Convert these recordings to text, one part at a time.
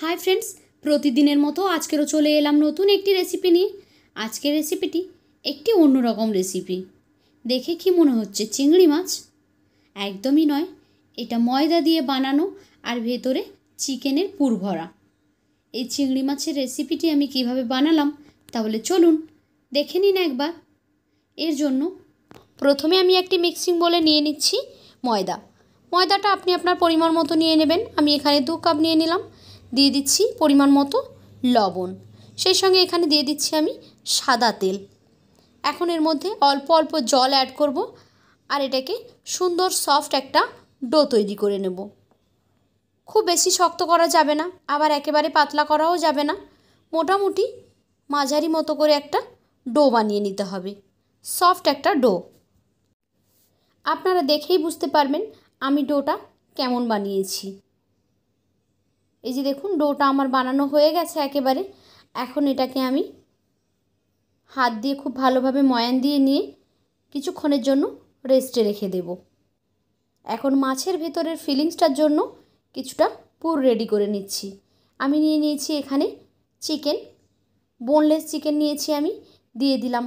Hi friends, प्रतिदिनेर मतो आजकेरो चले एलाम नतून एकटी रेसिपि निये। आजकेर रेसिपिटी एकटी अन्यरकम रेसिपि। देखे कि मने हच्छे चिंगड़ी माछ? एकदमई नय, एटा मयदा दिये बानानो आर भेतरे चिकेनेर पुर भरा। এই চিংড়ি মাছের রেসিপিটি আমি কিভাবে বানালাম তাহলে চলুন দেখে নিন একবার। এর জন্য প্রথমে আমি একটি মিক্সিং বোলে নিয়ে নিচ্ছি ময়দা। ময়দাটা আপনি আপনার পরিমাণ মতো নিয়ে নেবেন। আমি এখানে 2 কাপ নিয়ে নিলাম। দিয়ে দিচ্ছি পরিমাণ মতো লবণ, সেই সঙ্গে এখানে দিয়ে দিচ্ছি আমি সাদা তেল। এখন এর মধ্যে অল্প অল্প জল অ্যাড করব আর এটাকে সুন্দর সফট একটা ডো তৈরি করে নেব। খুব বেশি শক্ত করা যাবে না, আবার একেবারে পাতলা করাও যাবে না, মোটামুটি মাঝারি মতো করে একটা ডো বানিয়ে নিতে হবে, সফট একটা ডো। আপনারা দেখেই বুঝতে পারবেন আমি ডোটা কেমন বানিয়েছি। এই যে দেখুন ডোটা আমার বানানো হয়ে গেছে একেবারে। এখন এটাকে আমি হাত দিয়ে খুব ভালোভাবে ময়ান দিয়ে নিয়ে কিছুক্ষণের জন্য রেস্টে রেখে দেব। এখন মাছের ভেতরের ফিলিংসটার জন্য কিছুটা পুর রেডি করে নিচ্ছি। আমি নিয়ে নিয়েছি এখানে চিকেন, বোনলেস চিকেন নিয়েছি আমি। দিয়ে দিলাম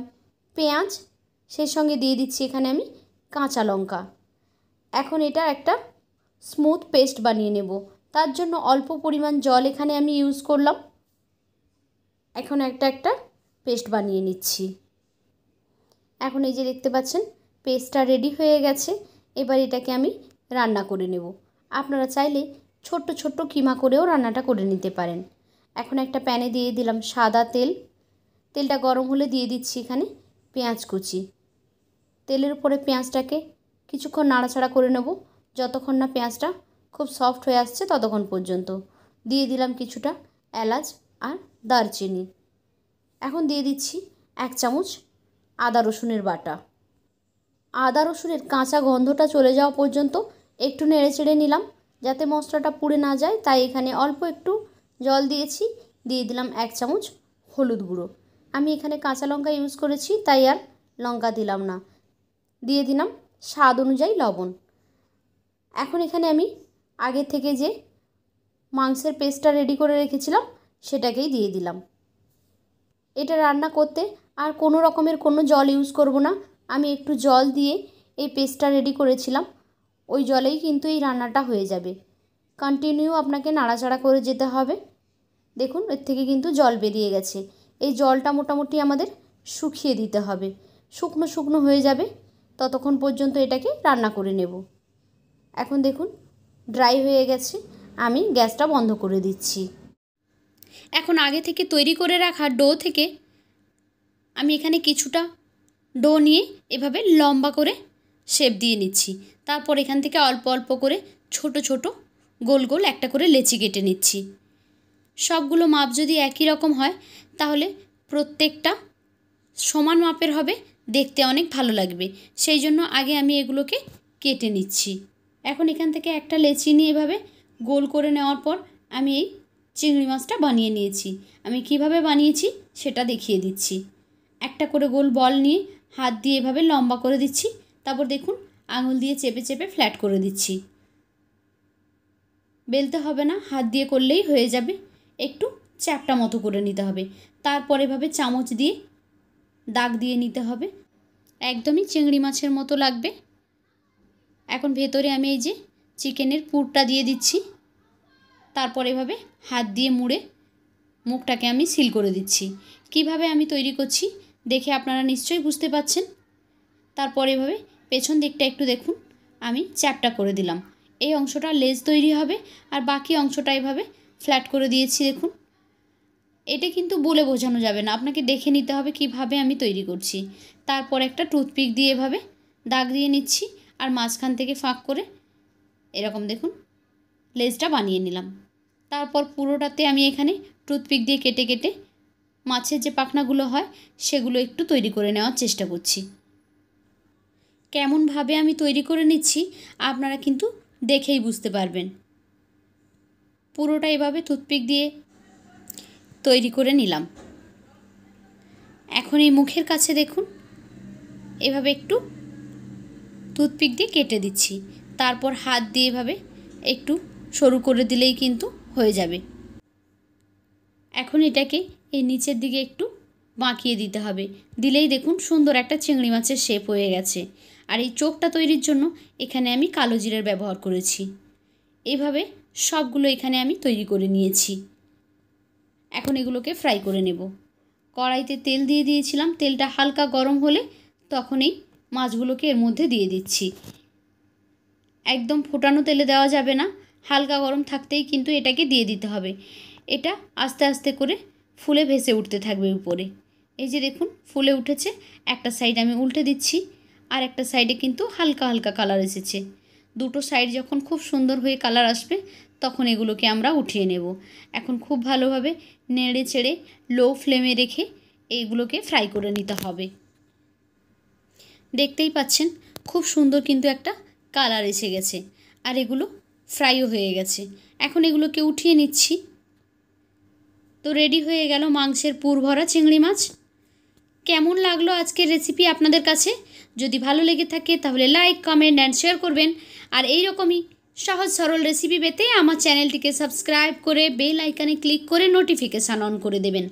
পেঁয়াজ, সেই সঙ্গে দিয়ে দিচ্ছি এখানে আমি কাঁচা লঙ্কা। এখন এটা একটা স্মুথ পেস্ট বানিয়ে নেব, তার জন্য অল্প পরিমাণ জল এখানে আমি ইউজ করলাম। এখন একটা পেস্ট বানিয়ে নিচ্ছি। এখন এই যে দেখতে পাচ্ছেন পেস্টটা রেডি হয়ে গেছে। এবার এটাকে আমি রান্না করে নেব। আপনারা চাইলে ছোট্ট ছোট্ট কিমা করেও রান্নাটা করে নিতে পারেন। এখন একটা প্যানে দিয়ে দিলাম সাদা তেল। তেলটা গরম হলে দিয়ে দিচ্ছি এখানে পেঁয়াজ কুচি। তেলের উপরে পেঁয়াজটাকে কিছুক্ষণ নাড়াচাড়া করে নেব, যতক্ষণ না পেঁয়াজটা খুব সফট হয়ে আসছে ততক্ষণ পর্যন্ত। দিয়ে দিলাম কিছুটা এলাচ আর দারচিনি। এখন দিয়ে দিচ্ছি 1 চামচ আদা রসুনের বাটা। আদা রসুনের কাঁচা গন্ধটা চলে যাওয়া পর্যন্ত একটু নেড়ে চেড়ে নিলাম, যাতে মশলাটা পুড়ে না যায়, তাই এখানে অল্প একটু জল দিয়েছি। দিয়ে দিলাম 1 চামচ হলুদ গুঁড়ো। আমি এখানে কাঁচা লঙ্কা ইউজ করেছি, তাই আর লঙ্কা দিলাম না। দিয়ে দিলাম স্বাদ অনুযায়ী লবণ। এখন এখানে আমি আগে থেকে যে মাংসের পেস্টটা রেডি করে রেখেছিলাম সেটাকেই দিয়ে দিলাম। এটা রান্না করতে আর কোনো রকমের কোনো জল ইউজ করব না। আমি একটু জল দিয়ে এই পেস্টটা রেডি করেছিলাম, ওই জলেই কিন্তু এই রান্নাটা হয়ে যাবে। কন্টিনিউ আপনাকে নাড়াচাড়া করে যেতে হবে। দেখুন এর থেকে কিন্তু জল বেরিয়ে গেছে। এই জলটা মোটামুটি আমাদের শুকিয়ে দিতে হবে, শুকনো শুকনো হয়ে যাবে, ততক্ষণ পর্যন্ত এটাকে রান্না করে নেব। এখন দেখুন ড্রাই হয়ে গেছে, আমি গ্যাসটা বন্ধ করে দিচ্ছি। এখন আগে থেকে তৈরি করে রাখা ডো থেকে আমি এখানে কিছুটা ডো নিয়ে এভাবে লম্বা করে শেপ দিয়ে নিচ্ছি। তারপর এখান থেকে অল্প অল্প করে ছোট ছোট গোল গোল একটা করে লেচি কেটে নিচ্ছি। সবগুলো মাপ যদি একই রকম হয় তাহলে প্রত্যেকটা সমান মাপের হবে, দেখতে অনেক ভালো লাগবে। সেই জন্য আগে আমি এগুলোকে কেটে নিচ্ছি। এখন এখান থেকে একটা লেচি নিয়ে এভাবে গোল করে নেওয়ার পর আমি এই চিংড়ি মাছটা বানিয়ে নিয়েছি। আমি কিভাবে বানিয়েছি সেটা দেখিয়ে দিচ্ছি। একটা করে গোল বল নিয়ে হাত দিয়ে এভাবে লম্বা করে দিচ্ছি, তারপর দেখুন আঙুল দিয়ে চেপে চেপে ফ্ল্যাট করে দিচ্ছি। বেলতে হবে না, হাত দিয়ে করলেই হয়ে যাবে। একটু চ্যাপটা মতো করে নিতে হবে, তারপর এভাবে চামচ দিয়ে দাগ দিয়ে নিতে হবে, একদমই চিংড়ি মাছের মতো লাগবে। এখন ভেতরে আমি এই যে চিকেনের পুরটা দিয়ে দিচ্ছি, তারপর এভাবে হাত দিয়ে মুড়ে মুখটাকে আমি সিল করে দিচ্ছি। কিভাবে আমি তৈরি করছি দেখে আপনারা নিশ্চয়ই বুঝতে পাচ্ছেন। তারপর এভাবে পেছন দিকটা একটু দেখুন আমি চ্যাপটা করে দিলাম। এই অংশটা লেজ তৈরি হবে আর বাকি অংশটা এভাবে ফ্ল্যাট করে দিয়েছি। দেখুন এটা কিন্তু বলে বোঝানো যাবে না, আপনাকে দেখে নিতে হবে কিভাবে আমি তৈরি করছি। তারপর একটা টুথপিক দিয়ে এভাবে দাগ দিয়ে নিচ্ছি আর মাঝখান থেকে ফাঁক করে এরকম দেখুন লেজটা বানিয়ে নিলাম। তারপর পুরোটাতে আমি এখানে টুথপিক দিয়ে কেটে কেটে মাছের যে পাখনাগুলো হয় সেগুলো একটু তৈরি করে নেওয়ার চেষ্টা করছি। কেমনভাবে আমি তৈরি করে নিচ্ছি আপনারা কিন্তু দেখেই বুঝতে পারবেন। পুরোটা এভাবে টুথপিক দিয়ে তৈরি করে নিলাম। এখন এই মুখের কাছে দেখুন এভাবে একটু টুথপিক দিয়ে কেটে দিচ্ছি, তারপর হাত দিয়ে এভাবে একটু সরু করে দিলেই কিন্তু হয়ে যাবে। এখন এটাকে এই নিচের দিকে একটু বাঁকিয়ে দিতে হবে, দিলেই দেখুন সুন্দর একটা চিংড়ি মাছের শেপ হয়ে গেছে। আর এই চোখটা তৈরির জন্য এখানে আমি কালো জিরের ব্যবহার করেছি। এইভাবে সবগুলো এখানে আমি তৈরি করে নিয়েছি। এখন এগুলোকে ফ্রাই করে নেব। কড়াইতে তেল দিয়ে দিয়েছিলাম, তেলটা হালকা গরম হলে তখনই মাছগুলোকে এর মধ্যে দিয়ে দিচ্ছি। একদম ফোটানো তেলে দেওয়া যাবে না, হালকা গরম থাকতেই কিন্তু এটাকে দিয়ে দিতে হবে। এটা আস্তে আস্তে করে ফুলে ভেসে উঠতে থাকবে উপরে। এই যে দেখুন ফুলে উঠেছে। একটা সাইড আমি উল্টে দিচ্ছি, আর একটা সাইডে কিন্তু হালকা হালকা কালার এসেছে। দুটো সাইড যখন খুব সুন্দর হয়ে কালার আসবে তখন এগুলোকে আমরা উঠিয়ে নেব। এখন খুব ভালোভাবে নেড়ে চেড়ে লো ফ্লেমে রেখে এইগুলোকে ফ্রাই করে নিতে হবে। দেখতেই পাচ্ছেন খুব সুন্দর কিন্তু একটা কালার এসে গেছে, আর এগুলো ফ্রাইও হয়ে গেছে। এখন এগুলোকে উঠিয়ে নিচ্ছি। তো রেডি হয়ে গেল মাংসের পুর ভরা চিংড়ি মাছ। কেমন লাগলো আজকের রেসিপি আপনাদের কাছে? যদি ভালো লেগে থাকে তাহলে লাইক, কমেন্ট অ্যান্ড শেয়ার করবেন। আর এই রকমই সহজ সরল রেসিপি পেতে আমার চ্যানেলটিকে সাবস্ক্রাইব করে বেল আইকনে ক্লিক করে নোটিফিকেশান অন করে দেবেন।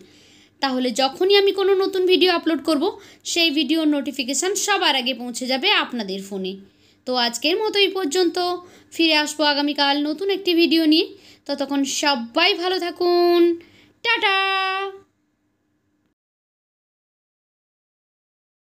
তাহলে যখনই আমি কোনো নতুন ভিডিও আপলোড করব সেই ভিডিওর নোটিফিকেশান সবার আগে পৌঁছে যাবে আপনাদের ফোনে। তো আজকের মতো এই পর্যন্ত, ফিরে আসবো আগামীকাল নতুন একটি ভিডিও নিয়ে। ততক্ষণ সবাই ভালো থাকুন। টাটা।